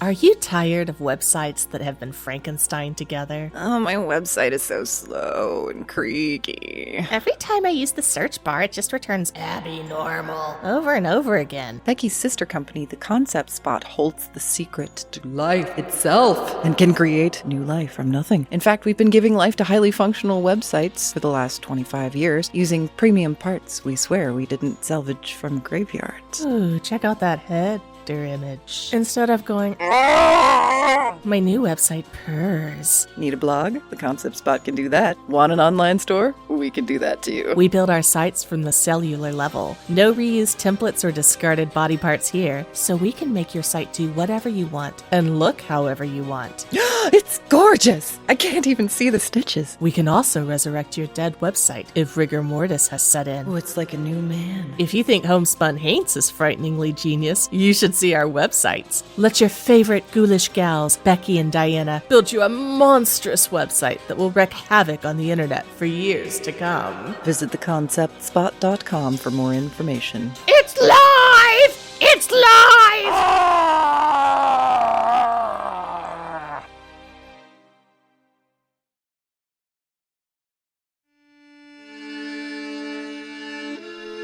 Are you tired of websites that have been Frankenstein together? Oh, my website is so slow and creaky. Every time I use the search bar, it just returns Abby Normal over and over again. Becky's sister company, the Concept Spot, holds the secret to life itself and can create new life from nothing. In fact, we've been giving life to highly functional websites for the last 25 years using premium parts we swear we didn't salvage from graveyards. Ooh, check out that header image. Instead of going, my new website purrs. Need a blog? The Concept Spot can do that. Want an online store? We can do that too. We build our sites from the cellular level. No reused templates or discarded body parts here, so we can make your site do whatever you want and look however you want. It's gorgeous! I can't even see the stitches. We can also resurrect your dead website if rigor mortis has set in. Oh, it's like a new man. If you think Homespun Haints is frighteningly genius, you should see our websites. Let your favorite ghoulish gals, Becky and Diana, build you a monstrous website that will wreak havoc on the internet for years to come. Visit theconceptspot.com for more information. It's live! It's live!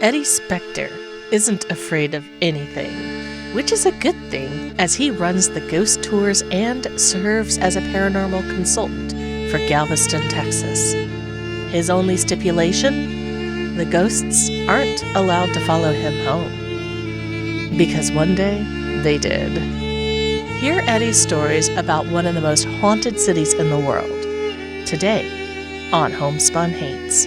Eddy Specter isn't afraid of anything, which is a good thing as he runs the ghost tours and serves as a paranormal consultant for Galveston, Texas. His only stipulation? The ghosts aren't allowed to follow him home. Because one day, they did. Hear Eddy's stories about one of the most haunted cities in the world. Today, on Homespun Haints.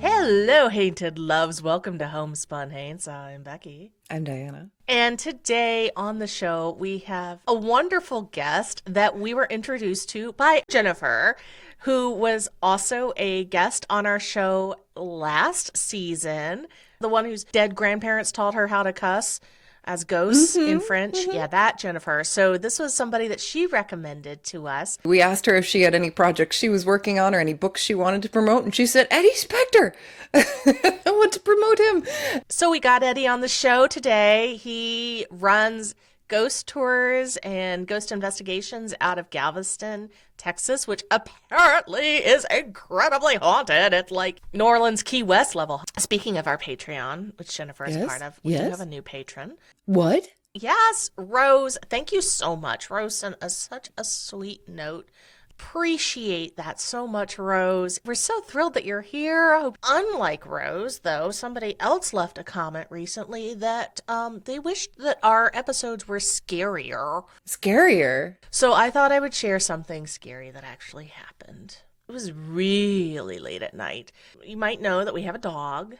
Hello, Hainted Loves. Welcome to Homespun Haints. I'm Becky. I'm Diana. And today on the show, we have a wonderful guest that we were introduced to by Jennifer, who was also a guest on our show last season. The one whose dead grandparents taught her how to cuss as ghosts in French. Yeah, that Jennifer. So this was somebody that she recommended to us. We asked her if she had any projects she was working on or any books she wanted to promote, and she said, Eddy Specter! I want to promote him. So we got Eddy on the show today. He runs ghost tours and ghost investigations out of Galveston, Texas, which apparently is incredibly haunted. It's like New Orleans, Key West level. Speaking of our Patreon, which Jennifer is part of, we do have a new patron. What? Yes, Rose. Thank you so much. Rose sent us such a sweet note. Appreciate that so much, Rose. We're so thrilled that you're here. Unlike Rose, though, somebody else left a comment recently that they wished that our episodes were scarier. Scarier? So I thought I would share something scary that actually happened. It was really late at night. You might know that we have a dog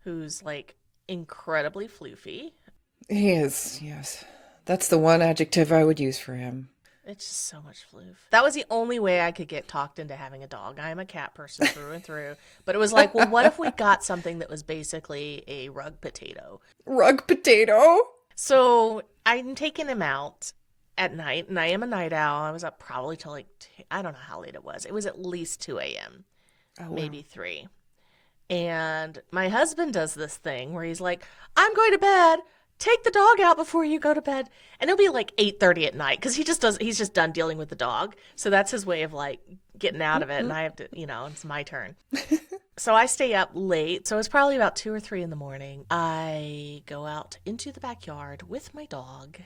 who's like incredibly floofy. He is, yes. That's the one adjective I would use for him. It's just so much floof. That was the only way I could get talked into having a dog. I am a cat person through and through. But it was like, well, what if we got something that was basically a rug potato? Rug potato? So I'm taking him out at night, and I am a night owl. I was up probably till like, I don't know how late it was. It was at least 2 a.m., maybe 3. And my husband does this thing where he's like, I'm going to bed. Take the dog out before you go to bed. And it'll be like 8:30 at night because he's just done dealing with the dog. So that's his way of like getting out of it. And I have to, it's my turn. So I stay up late. So it's probably about 2 or 3 in the morning. I go out into the backyard with my dog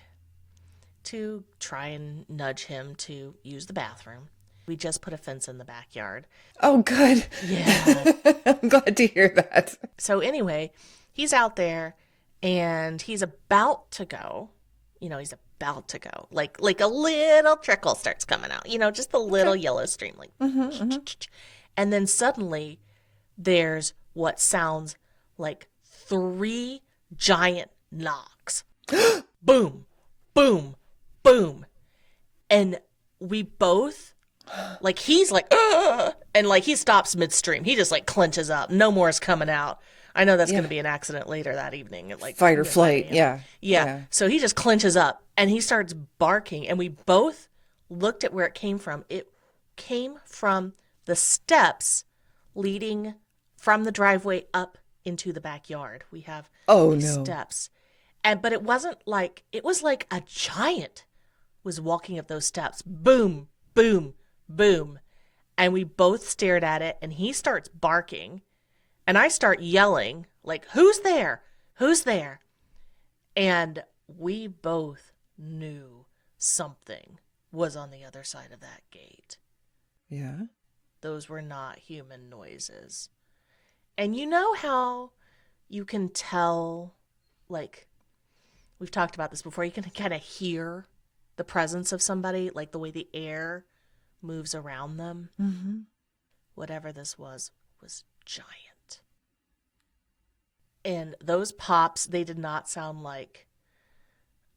to try and nudge him to use the bathroom. We just put a fence in the backyard. Oh, good. Yeah. I'm glad to hear that. So anyway, he's out there. And he's about to go, he's about to go. Like a little trickle starts coming out, just a little yellow stream. Like, And then suddenly there's what sounds like 3 giant knocks. Boom, boom, boom. And we both, like, he's like, ugh! And like he stops midstream. He just like clenches up. No more is coming out. I know that's going to be an accident later that evening. Like fight or flight, yeah. So he just clenches up and he starts barking, and we both looked at where it came from. It came from the steps leading from the driveway up into the backyard. We have these steps. But it wasn't like, it was like a giant was walking up those steps. Boom, boom, boom. And we both stared at it, and he starts barking, and I start yelling, like, who's there? Who's there? And we both knew something was on the other side of that gate. Yeah. Those were not human noises. And you know how you can tell, like, we've talked about this before, you can kind of hear the presence of somebody, like the way the air moves around them. Mm-hmm. Whatever this was giant. And those pops, they did not sound like,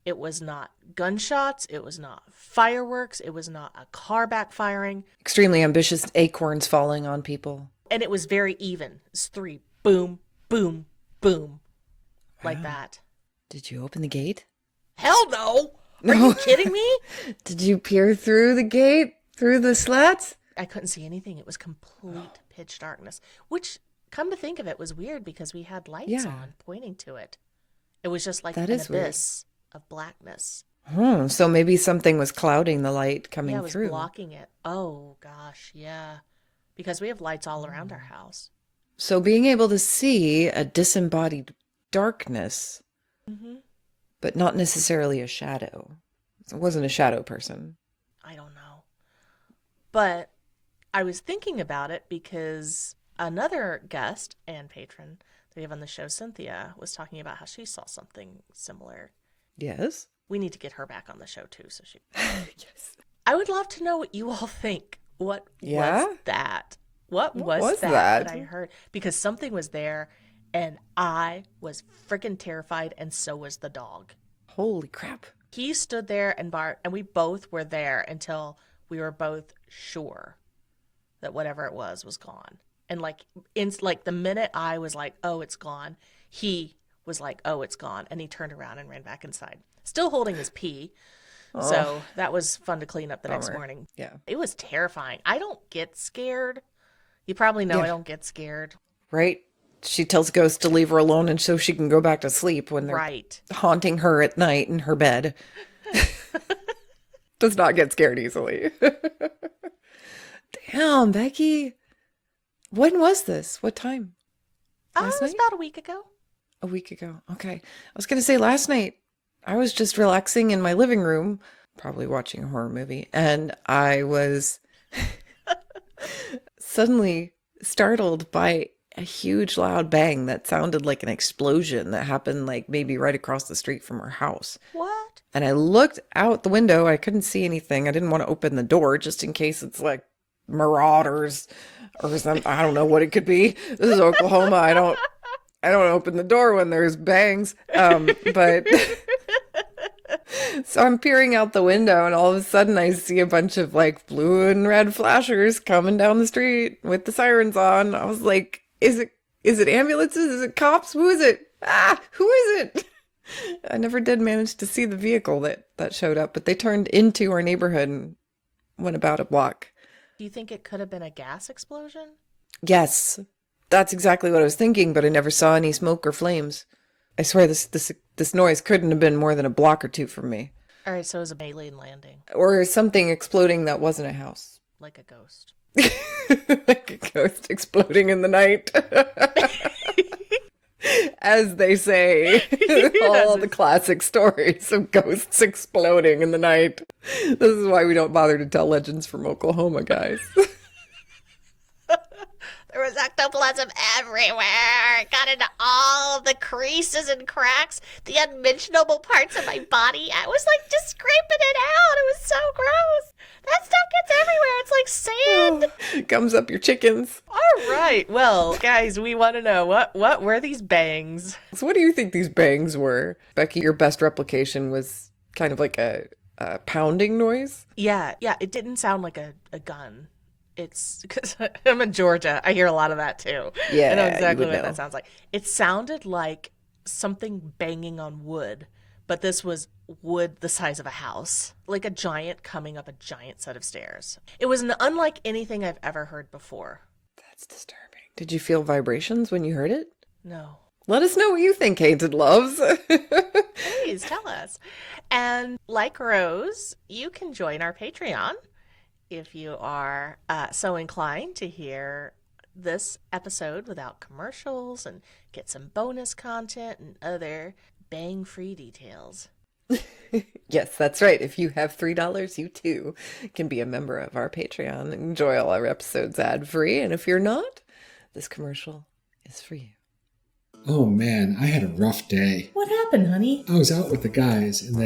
it was not gunshots, it was not fireworks, it was not a car backfiring. Extremely ambitious acorns falling on people. And it was very even. It's 3, boom, boom, boom, like that. Did you open the gate? Hell no! Are you kidding me? Did you peer through the gate? Through the slats? I couldn't see anything. It was complete pitch darkness, which, come to think of it, was weird because we had lights on pointing to it. It was just like an abyss of blackness. So maybe something was clouding the light coming through. Yeah, it was blocking it. Oh, gosh, yeah. Because we have lights all around our house. So being able to see a disembodied darkness, but not necessarily a shadow. It wasn't a shadow person. I don't know. But I was thinking about it because another guest and patron that we have on the show, Cynthia, was talking about how she saw something similar. Yes. We need to get her back on the show too, so she. Yes. I would love to know what you all think. What was that? What was that I heard? Because something was there, and I was freaking terrified, and so was the dog. Holy crap! He stood there and barked, and we both were there until we were both sure that whatever it was gone. And like the minute I was like, "Oh, it's gone," he was like, "Oh, it's gone," and he turned around and ran back inside, still holding his pee. So that was fun to clean up the next morning. Yeah. It was terrifying. I don't get scared. You probably know I don't get scared. Right? She tells ghosts to leave her alone and so she can go back to sleep when they're haunting her at night in her bed. Does not get scared easily. Damn, Becky. When was this? What time? Last night? It was about a week ago. A week ago. Okay. I was going to say last night, I was just relaxing in my living room, probably watching a horror movie, and I was suddenly startled by a huge loud bang that sounded like an explosion that happened like maybe right across the street from our house. What? And I looked out the window. I couldn't see anything. I didn't want to open the door just in case it's like marauders or something. I don't know what it could be. This is Oklahoma. I don't open the door when there's bangs. But so I'm peering out the window and all of a sudden I see a bunch of like blue and red flashers coming down the street with the sirens on. I was like, is it ambulances? Is it cops? Who is it? Who is it? I never did manage to see the vehicle that showed up, but they turned into our neighborhood and went about a block. Do you think it could have been a gas explosion? Yes. That's exactly what I was thinking, but I never saw any smoke or flames. I swear this noise couldn't have been more than a block or two from me. All right, so it was an alien landing. Or something exploding that wasn't a house. Like a ghost. Like a ghost exploding in the night. As they say. All the classic stories of ghosts exploding in the night. This is why we don't bother to tell legends from Oklahoma, guys. There was ectoplasm everywhere. It got into all the creases and cracks, the unmentionable parts of my body. I was like just scraping it out. It was so gross. That stuff gets everywhere. It's like sand. It comes up your chickens. All right. Well, guys, we want to know what were these bangs? So what do you think these bangs were? Becky, your best replication was kind of like a pounding noise? Yeah. It didn't sound like a gun. It's because I'm in Georgia. I hear a lot of that too. Yeah, I know exactly what that sounds like. It sounded like something banging on wood, but this was wood the size of a house, like a giant coming up a giant set of stairs. It was unlike anything I've ever heard before. That's disturbing. Did you feel vibrations when you heard it? No. Let us know what you think, Hated Loves. Please tell us. And like Rose, you can join our Patreon if you are so inclined to hear this episode without commercials and get some bonus content and other bang-free details. Yes, that's right. If you have $3, you too can be a member of our Patreon and enjoy all our episodes ad-free. And if you're not, this commercial is for you. Oh man, I had a rough day. What happened, honey? I was out with the guys and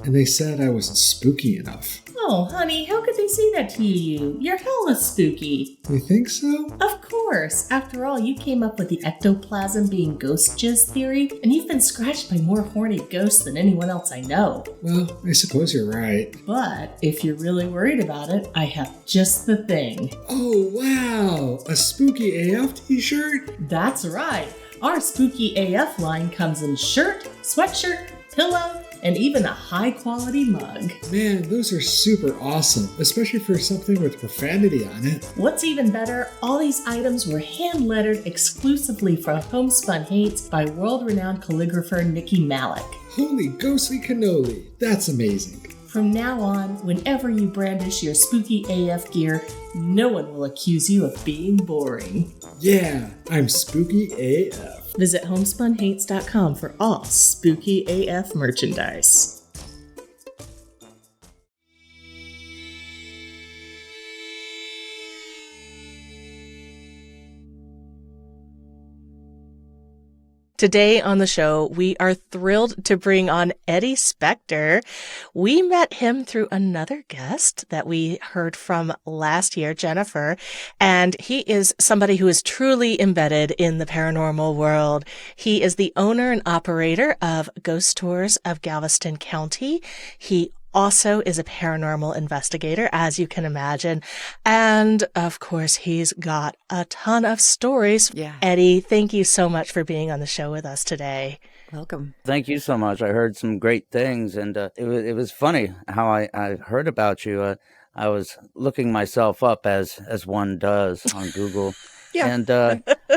And they said I wasn't spooky enough. Oh, honey, how could they say that to you? You're hella spooky. You think so? Of course. After all, you came up with the ectoplasm being ghost jizz theory, and you've been scratched by more horny ghosts than anyone else I know. Well, I suppose you're right. But if you're really worried about it, I have just the thing. Oh, wow! A spooky AF t-shirt? That's right. Our Spooky AF line comes in shirt, sweatshirt, pillow, and even a high-quality mug. Man, those are super awesome, especially for something with profanity on it. What's even better, all these items were hand-lettered exclusively for Homespun Hates by world-renowned calligrapher Nikki Malik. Holy ghostly cannoli, that's amazing. From now on, whenever you brandish your Spooky AF gear, no one will accuse you of being boring. Yeah, I'm Spooky AF. Visit homespunhates.com for all Spooky AF merchandise. Today on the show, we are thrilled to bring on Eddy Specter. We met him through another guest that we heard from last year, Jennifer, and he is somebody who is truly embedded in the paranormal world. He is the owner and operator of Ghost Tours of Galveston County. He also is a paranormal investigator, as you can imagine. And of course, he's got a ton of stories. Yeah. Eddy, thank you so much for being on the show with us today. Welcome. Thank you so much. I heard some great things, and it was funny how I heard about you. I was looking myself up as one does on Google. Yeah. And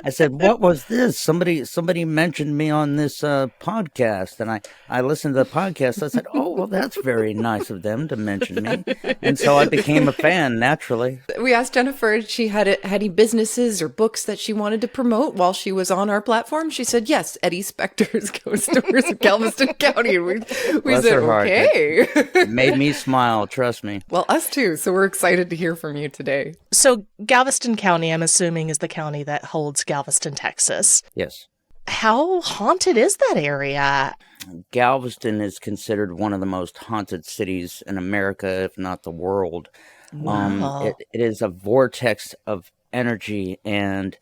I said, what was this? Somebody mentioned me on this podcast. And I listened to the podcast. I said, oh, well, that's very nice of them to mention me. And so I became a fan naturally. We asked Jennifer if she had any businesses or books that she wanted to promote while she was on our platform. She said, yes, Eddy Specter's Ghost Tours of Galveston County. And we Bless said, her heart. okay. It made me smile, trust me. Well, us too. So we're excited to hear from you today. So Galveston County, I'm assuming, is the county that holds Galveston, Texas. Yes. How haunted is that area? Galveston is considered one of the most haunted cities in America, if not the world. Wow. It is a vortex of energy and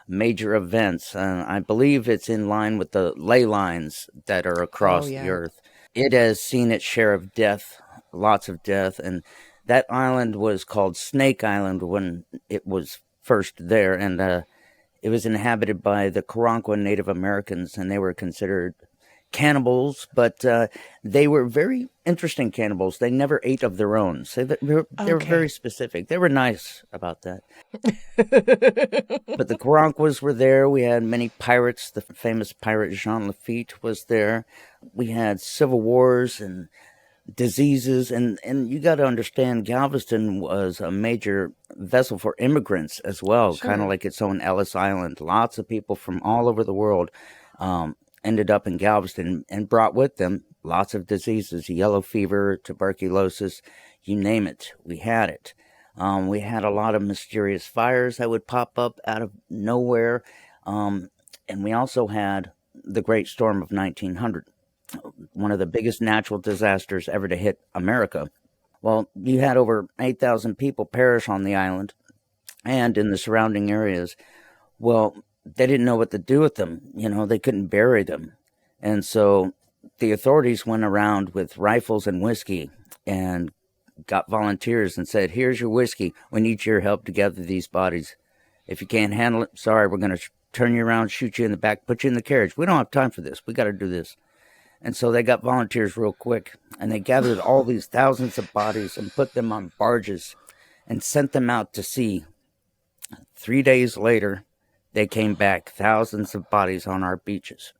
major events. I believe it's in line with the ley lines that are across the earth. It has seen its share of death, lots of death, and that island was called Snake Island when it was first there, and it was inhabited by the Karankawa Native Americans, and they were considered cannibals, but they were very interesting cannibals. They never ate of their own, so they were very specific. They were nice about that. But the Karankawas were there. We had many pirates. The famous pirate Jean Lafitte was there. We had civil wars and diseases, and you got to understand, Galveston was a major vessel for immigrants as well, kind of like its own Ellis Island. Lots of people from all over the world ended up in Galveston and brought with them lots of diseases, yellow fever, tuberculosis, you name it, we had it. We had a lot of mysterious fires that would pop up out of nowhere, and we also had the Great Storm of 1900. One of the biggest natural disasters ever to hit America. Well, you had over 8,000 people perish on the island and in the surrounding areas. Well, they didn't know what to do with them. You know, they couldn't bury them. And so the authorities went around with rifles and whiskey and got volunteers and said, here's your whiskey. We need your help to gather these bodies. If you can't handle it, sorry, we're going to turn you around, shoot you in the back, put you in the carriage. We don't have time for this. We got to do this. And so they got volunteers real quick, and they gathered all these thousands of bodies and put them on barges and sent them out to sea. 3 days later, they came back, thousands of bodies on our beaches.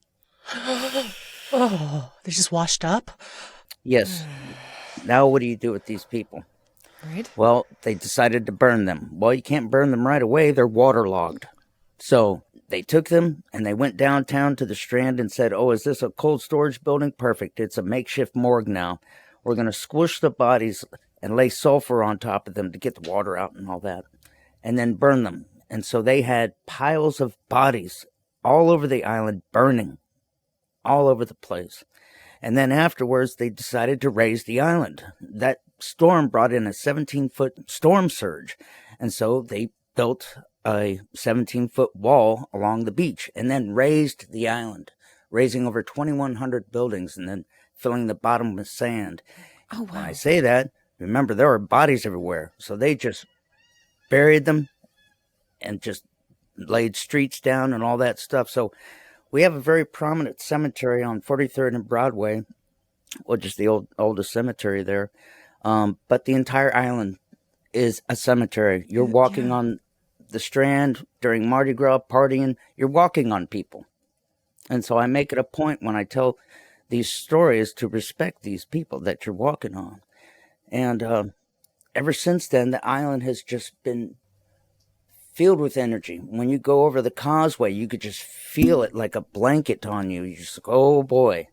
Oh, they just washed up? Yes. Now what do you do with these people? Right? Well, they decided to burn them. Well, you can't burn them right away. They're waterlogged. So they took them and they went downtown to the Strand and said, oh, is this a cold storage building? Perfect. It's a makeshift morgue now. We're going to squish the bodies and lay sulfur on top of them to get the water out and all that, and then burn them. And so they had piles of bodies all over the island burning all over the place. And then afterwards, they decided to raise the island. That storm brought in a 17-foot storm surge. And so they built a 17-foot wall along the beach and then raised the island, raising over 2,100 buildings and then filling the bottom with sand. Oh, wow. When I say that, remember, there were bodies everywhere. So they just buried them and just laid streets down and all that stuff. So we have a very prominent cemetery on 43rd and Broadway, which is the oldest cemetery there. But the entire island is a cemetery. You're walking on the Strand during Mardi Gras partying. You're walking on people. And so I make it a point when I tell these stories to respect these people that you're walking on. And ever since then, the island has just been filled with energy. When you go over the causeway, you could just feel it like a blanket on you. You just, oh boy.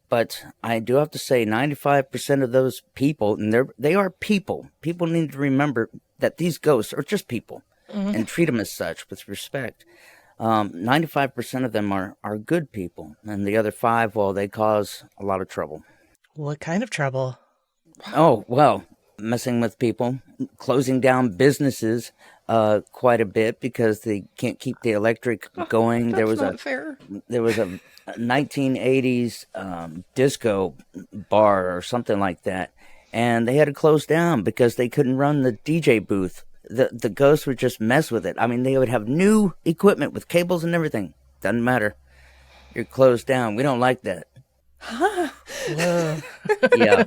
But I do have to say 95% of those people, and they are people. People need to remember that these ghosts are just people and treat them as such with respect. 95% of them are good people. And the other 5, well, they cause a lot of trouble. What kind of trouble? Oh, well, messing with people, closing down businesses quite a bit because they can't keep the electric going. That's not fair. There was a 1980s disco bar or something like that, and they had to close down because they couldn't run the DJ booth. The ghosts would just mess with it. I mean, they would have new equipment with cables and everything. Doesn't matter. You're closed down. We don't like that. Huh? Whoa. Yeah.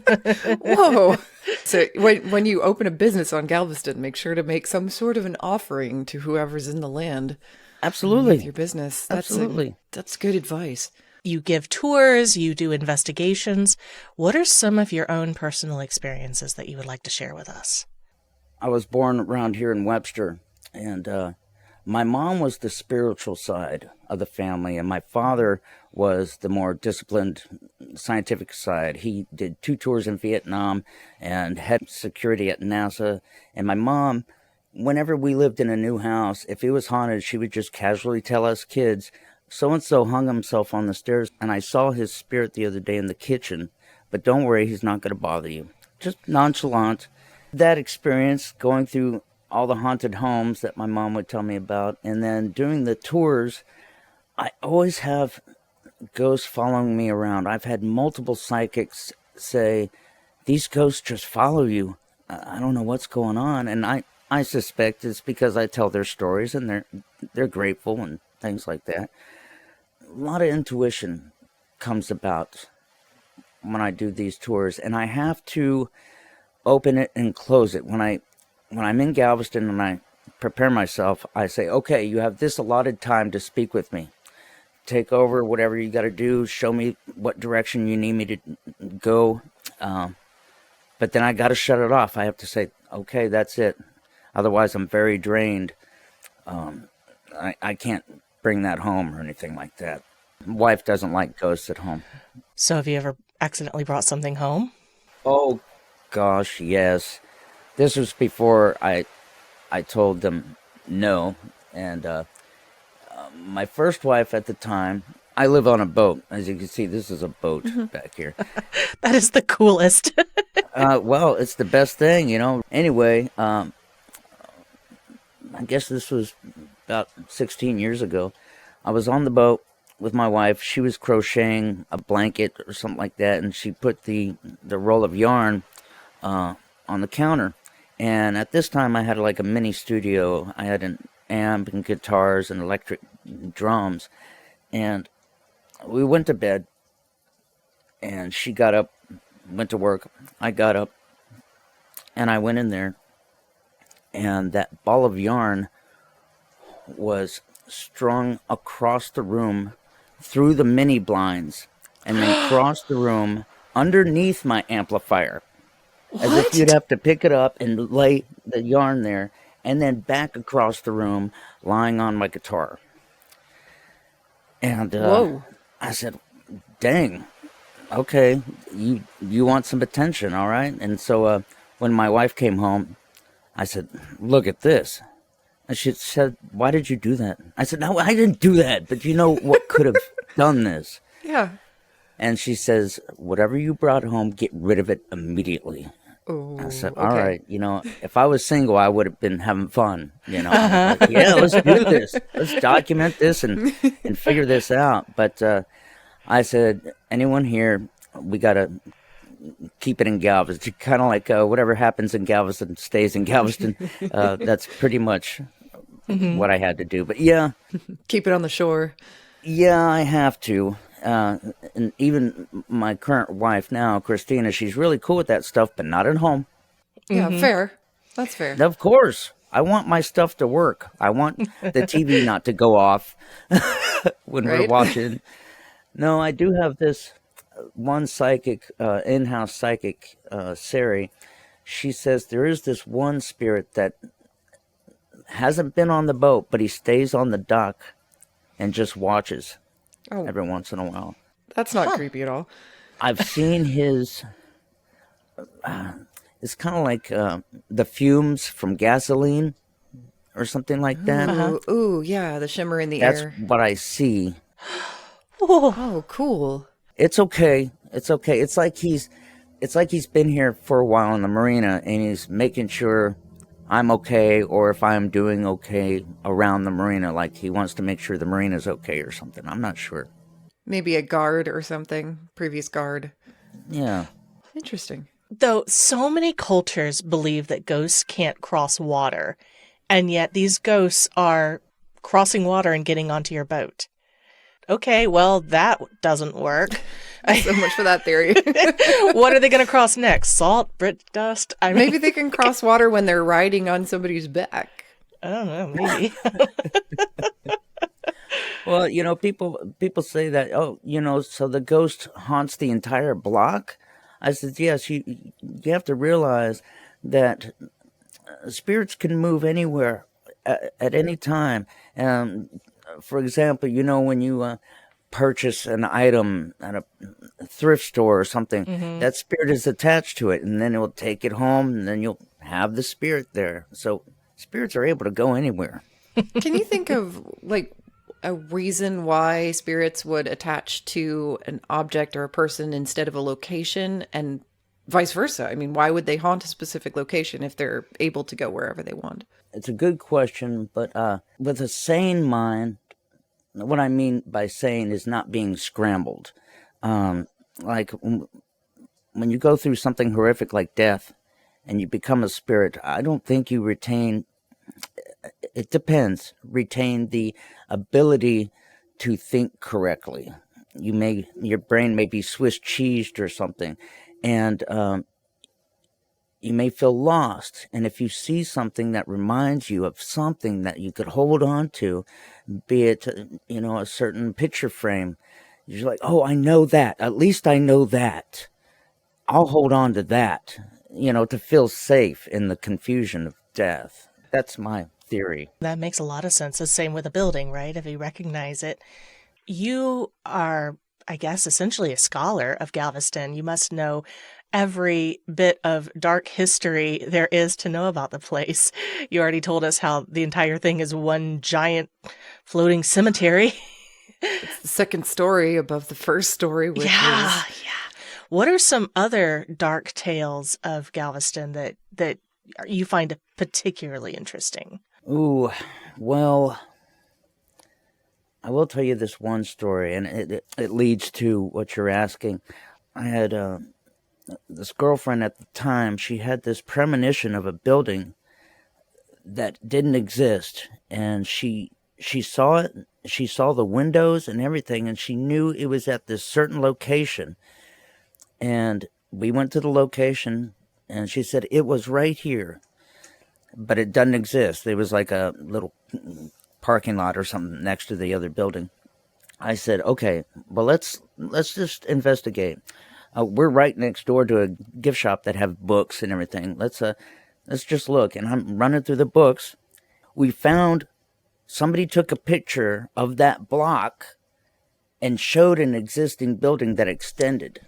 Whoa. So when you open a business on Galveston, make sure to make some sort of an offering to whoever's in the land. Absolutely. With your business. Absolutely. That's good advice. You give tours, you do investigations. What are some of your own personal experiences that you would like to share with us? I was born around here in Webster, and my mom was the spiritual side of the family, and my father was the more disciplined scientific side. He did 2 tours in Vietnam and had security at NASA. And my mom, whenever we lived in a new house, if it was haunted, she would just casually tell us kids, so-and-so hung himself on the stairs, and I saw his spirit the other day in the kitchen, but don't worry, he's not going to bother you. Just nonchalant. That experience, going through all the haunted homes that my mom would tell me about, and then doing the tours, I always have ghosts following me around. I've had multiple psychics say, these ghosts just follow you. I don't know what's going on. And I suspect it's because I tell their stories and they're grateful and things like that. A lot of intuition comes about when I do these tours, and I have to open it and close it. When I'm in Galveston and I prepare myself, I say, okay, you have this allotted time to speak with me. Take over whatever you got to do. Show me what direction you need me to go. But then I got to shut it off. I have to say, okay, that's it. Otherwise, I'm very drained. I can't bring that home or anything like that. Wife doesn't like ghosts at home. So have you ever accidentally brought something home? Oh, gosh, yes. This was before I told them no. And my first wife at the time, I live on a boat. As you can see, this is a boat back here. That is the coolest. Well, it's the best thing, you know. Anyway, I guess this was about 16 years ago. I was on the boat with my wife. She was crocheting a blanket or something like that, and she put the roll of yarn on the counter. And at this time, I had like a mini studio. I had an amp and guitars and electric drums. And we went to bed, and she got up, went to work. I got up, and I went in there, and that ball of yarn was strung across the room through the mini blinds and then crossed the room underneath my amplifier. As if you'd have to pick it up and lay the yarn there and then back across the room lying on my guitar. And Whoa. I said, dang, okay, you want some attention, all right? And so when my wife came home, I said, look at this. And she said, why did you do that? I said, no, I didn't do that, but you know what could have done this? Yeah. And she says, whatever you brought home, get rid of it immediately. Oh, I said, okay. all right, if I was single, I would have been having fun, Like, yeah, let's do this. Let's document this and figure this out. But I said, anyone here, we got to keep it in Galveston. Kind of like whatever happens in Galveston stays in Galveston. That's pretty much what I had to do. But yeah, Keep it on the shore. yeah, I have to. And even my current wife now, Christina, she's really cool with that stuff, but not at home. Yeah, fair. That's fair. Of course, I want my stuff to work. I want the TV not to go off when we're Right? watching. No, I do have this one psychic, in-house psychic, Sari. She says there is this one spirit that hasn't been on the boat, but he stays on the dock and just watches Oh, every once in a while. that's not creepy at all. I've seen his. It's kind of like the fumes from gasoline or something like that. Ooh, yeah, the shimmer in the That's air. what I see. Oh, cool. It's okay. It's okay. It's like he's been here for a while in the marina, and he's making sure I'm okay, or if I'm doing okay around the marina. Like he wants to make sure the marina's okay or something. I'm not sure. Maybe a guard or something. Previous guard. Yeah. Interesting. Though so many cultures believe that ghosts can't cross water, and yet these ghosts are crossing water and getting onto your boat. Okay, well, that doesn't work. So much for that theory. What are they going to cross next? Salt, brick dust? I mean, Maybe they can cross water when they're riding on somebody's back. I don't know, maybe. Well, people say that, so the ghost haunts the entire block. I said, yes, you have to realize that spirits can move anywhere at any time. For example, when you purchase an item at a thrift store or something, that spirit is attached to it, and then it will take it home, and then you'll have the spirit there. So spirits are able to go anywhere. Can you think of like a reason why spirits would attach to an object or a person instead of a location, and vice versa? I mean, why would they haunt a specific location if they're able to go wherever they want? It's a good question, but with a sane mind, what I mean by sane is not being scrambled. Like when you go through something horrific like death and you become a spirit, I don't think you retain, it depends, retain the ability to think correctly. Your brain may be Swiss cheesed or something, and you may feel lost. And if you see something that reminds you of something that you could hold on to, be it, a certain picture frame, you're like, oh, I know that. At least I know that. I'll hold on to that, to feel safe in the confusion of death. That's my theory. That makes a lot of sense. The same with a building, right? If you recognize it. You are, I guess, essentially a scholar of Galveston. You must know every bit of dark history there is to know about the place. You already told us how the entire thing is one giant floating cemetery. It's the second story above the first story, which Yeah. is What are some other dark tales of Galveston that you find particularly interesting? Ooh, well, I will tell you this one story, and it leads to what you're asking. I had this girlfriend at the time. She had this premonition of a building that didn't exist, and she she saw it. She saw the windows and everything, and she knew it was at this certain location. And we went to the location, and she said it was right here, but it doesn't exist. It was like a little parking lot or something next to the other building. I said, okay, well, let's just investigate. We're right next door to a gift shop that have books and everything. Let's just look. And I'm running through the books. We found somebody took a picture of that block and showed an existing building that extended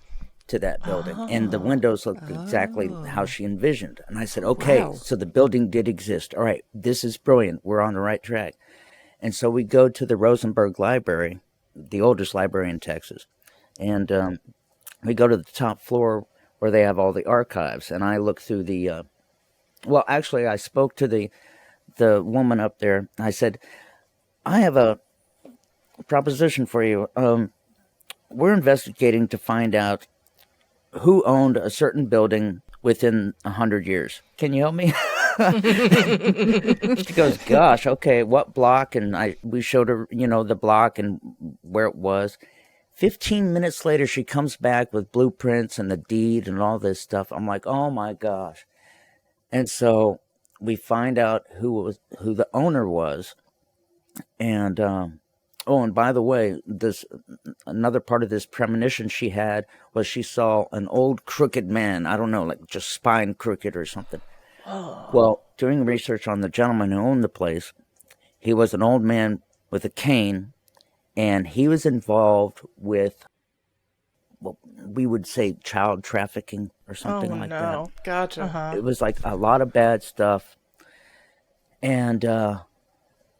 to that building. And the windows looked exactly how she envisioned. And I said, okay, Wow. so the building did exist. All right, this is brilliant. We're on the right track. And so we go to the Rosenberg Library, the oldest library in Texas. And we go to the top floor where they have all the archives. And I look through the, well, actually, I spoke to the woman up there. I said, I have a proposition for you. We're investigating to find out who owned a certain building within 100 years. Can you help me? She goes, gosh, okay, what block? And we showed her, the block and where it was. 15 minutes later, she comes back with blueprints and the deed and all this stuff. I'm like, oh my gosh. And so we find out who the owner was. And, and by the way, another part of this premonition she had was she saw an old crooked man. I don't know, like just spine crooked or something. Oh. Well, doing research on the gentleman who owned the place, he was an old man with a cane, and he was involved with what we would say child trafficking or something like that. Gotcha. Uh-huh. It was like a lot of bad stuff. And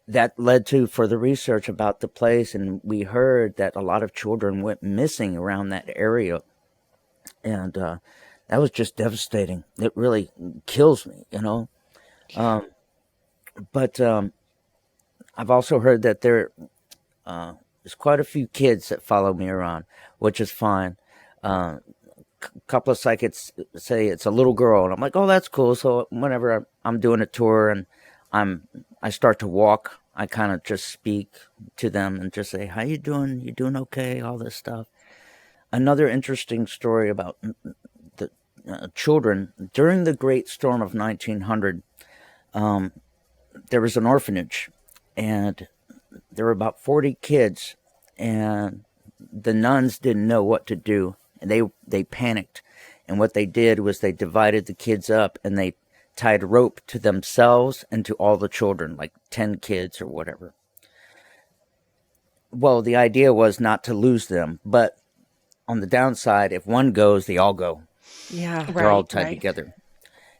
that led to further research about the place, and we heard that a lot of children went missing around that area. And that was just devastating. It really kills me, But I've also heard that there's quite a few kids that follow me around, which is fine. A couple of psychics say it's a little girl, and I'm like, oh, that's cool. So whenever I'm doing a tour and I start to walk, I kind of just speak to them and just say, how you doing? You doing okay? All this stuff. Another interesting story about the children. During the Great Storm of 1900, there was an orphanage, and there were about 40 kids, and the nuns didn't know what to do. And they panicked, and what they did was they divided the kids up, and they tied rope to themselves and to all the children, like 10 kids or whatever. Well, the idea was not to lose them, but on the downside, if one goes, they all go. Yeah. They're all tied together.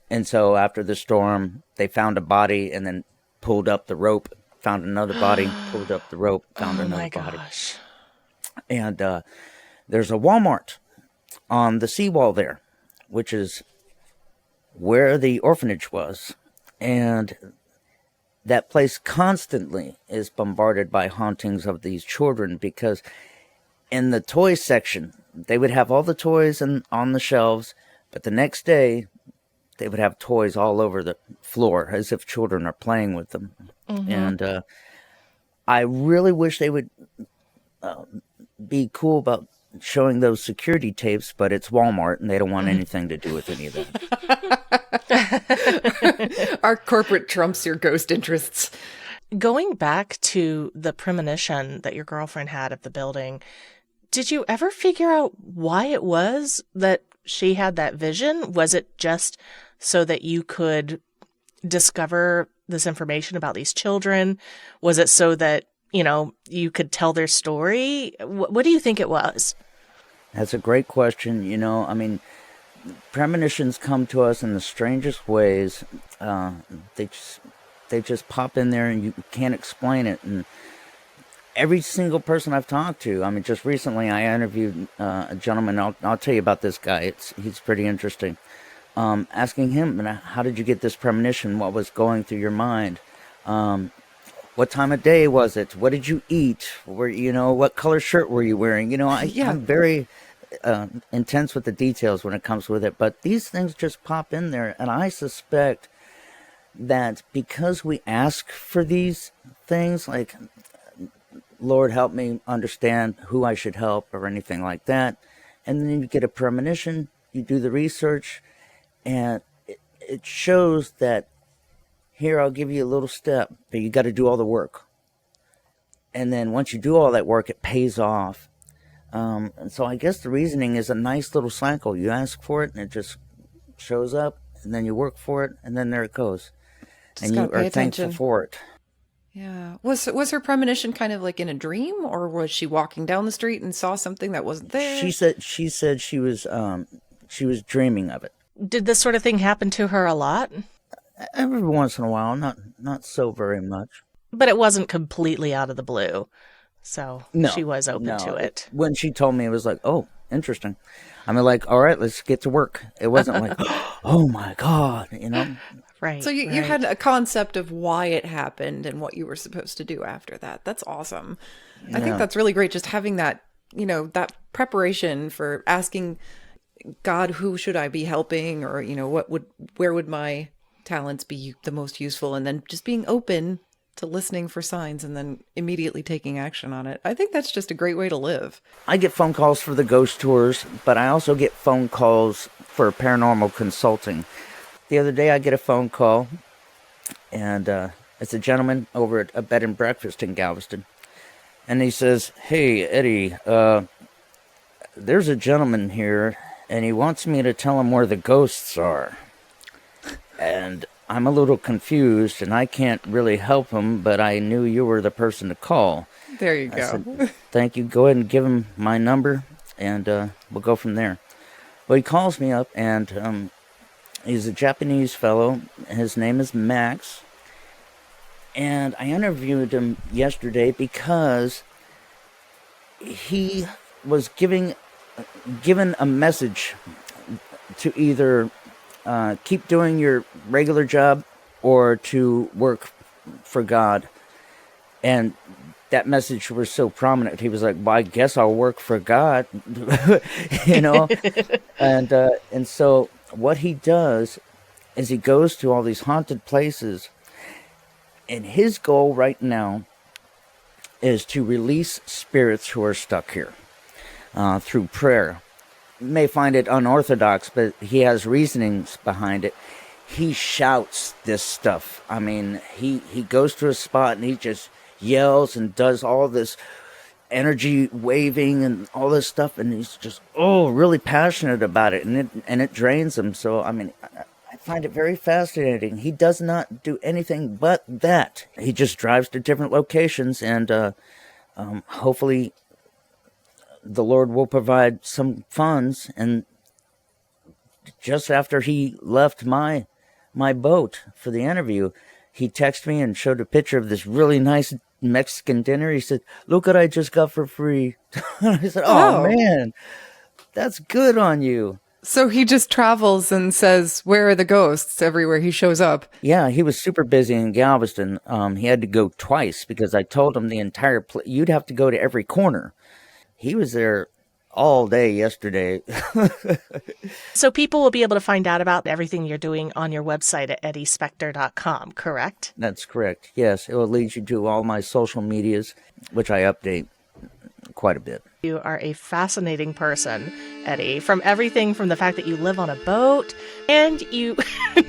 And so after the storm, they found a body and then pulled up the rope, found another body, pulled up the rope, found another body. Gosh. And there's a Walmart on the seawall there, which is where the orphanage was. And that place constantly is bombarded by hauntings of these children, because in the toy section, they would have all the toys on the shelves, but the next day they would have toys all over the floor as if children are playing with them. Mm-hmm. And I really wish they would be cool about showing those security tapes, but it's Walmart and they don't want anything to do with any of that. Our corporate trumps your ghost interests. Going back to the premonition that your girlfriend had of the building, did you ever figure out why it was that she had that vision? Was it just so that you could discover this information about these children? Was it so that, you could tell their story? What do you think it was? That's a great question. Premonitions come to us in the strangest ways. They just pop in there and you can't explain it. And every single person I've talked to, just recently I interviewed a gentleman. I'll tell you about this guy. He's pretty interesting. Asking him, how did you get this premonition? What was going through your mind? What time of day was it? What did you eat? What color shirt were you wearing? I'm very intense with the details when it comes with it. But these things just pop in there, and I suspect that because we ask for these things, like, Lord, help me understand who I should help or anything like that, and then you get a premonition, you do the research, and it shows that, here, I'll give you a little step, but you got to do all the work. And then once you do all that work, it pays off. And so I guess the reasoning is a nice little cycle. You ask for it, and it just shows up, and then you work for it, and then there it goes. Just and you gotta pay are thankful attention. for it. Yeah. Was her premonition kind of like in a dream, or was she walking down the street and saw something that wasn't there? She said she was dreaming of it. Did this sort of thing happen to her a lot? Every once in a while, not so very much. But it wasn't completely out of the blue. So No, she was open no. to it. When she told me, it was like, oh, interesting. I mean, like, all right, let's get to work. It wasn't like, oh my God, you know? Right. So you right. had a concept of why it happened and what you were supposed to do after that. That's awesome. I think that's really great. Just having that, that preparation for asking God, who should I be helping? Or, where would my talents be the most useful? And then just being open to listening for signs and then immediately taking action on it. I think that's just a great way to live. I get phone calls for the ghost tours, but I also get phone calls for paranormal consulting. The other day I get a phone call, and it's a gentleman over at a bed and breakfast in Galveston. And he says, hey, Eddie, there's a gentleman here, and he wants me to tell him where the ghosts are. And I'm a little confused, and I can't really help him, but I knew you were the person to call. There you go. I said, thank you. Go ahead and give him my number, and we'll go from there. Well, he calls me up, and he's a Japanese fellow. His name is Max. And I interviewed him yesterday because he was given a message to either keep doing your regular job or to work for God. And that message was so prominent. He was like, well, I guess I'll work for God, and so what he does is he goes to all these haunted places, and his goal right now is to release spirits who are stuck here through prayer. You may find it unorthodox, but he has reasonings behind it. He shouts this stuff. I mean, he goes to a spot and he just yells and does all this energy waving and all this stuff, and he's just really passionate about it, and it drains him. So I mean, I find it very fascinating. He does not do anything but that. He just drives to different locations, and hopefully the Lord will provide some funds. And just after he left my boat for the interview, he texted me and showed a picture of this really nice Mexican dinner. He said, look what I just got for free. I said, oh man, that's good on you. So he just travels and says, where are the ghosts everywhere he shows up? Yeah, he was super busy in Galveston. He had to go twice because I told him the entire you'd have to go to every corner. He was there all day yesterday. So people will be able to find out about everything you're doing on your website at eddyspecter.com, correct? That's correct. Yes, it will lead you to all my social medias, which I update quite a bit. You are a fascinating person, Eddie, from everything from the fact that you live on a boat and you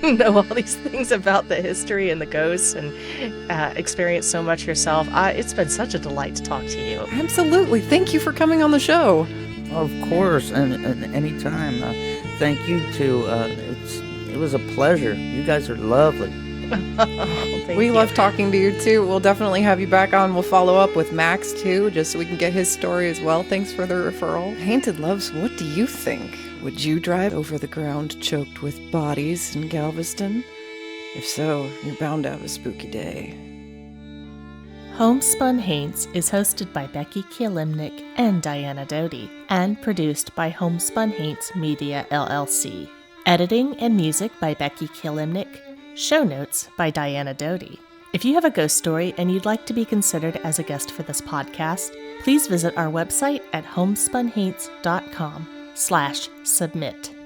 know all these things about the history and the ghosts and experience so much yourself. It's been such a delight to talk to you. Absolutely. Thank you for coming on the show. Of course, and anytime. Thank you too. It was a pleasure. You guys are lovely. Thank We you. love talking to you too. We'll definitely have you back on. We'll follow up with Max too, just so we can get his story as well. Thanks for the referral. Haunted Loves, what do you think? Would you drive over the ground choked with bodies in Galveston? If so, you're bound to have a spooky day. Homespun Haints is hosted by Becky Kielimnik and Diana Doty, and produced by Homespun Haints Media LLC. Editing and music by Becky Kielimnik. Show notes by Diana Doty. If you have a ghost story and you'd like to be considered as a guest for this podcast, please visit our website at homespunhaints.com/submit.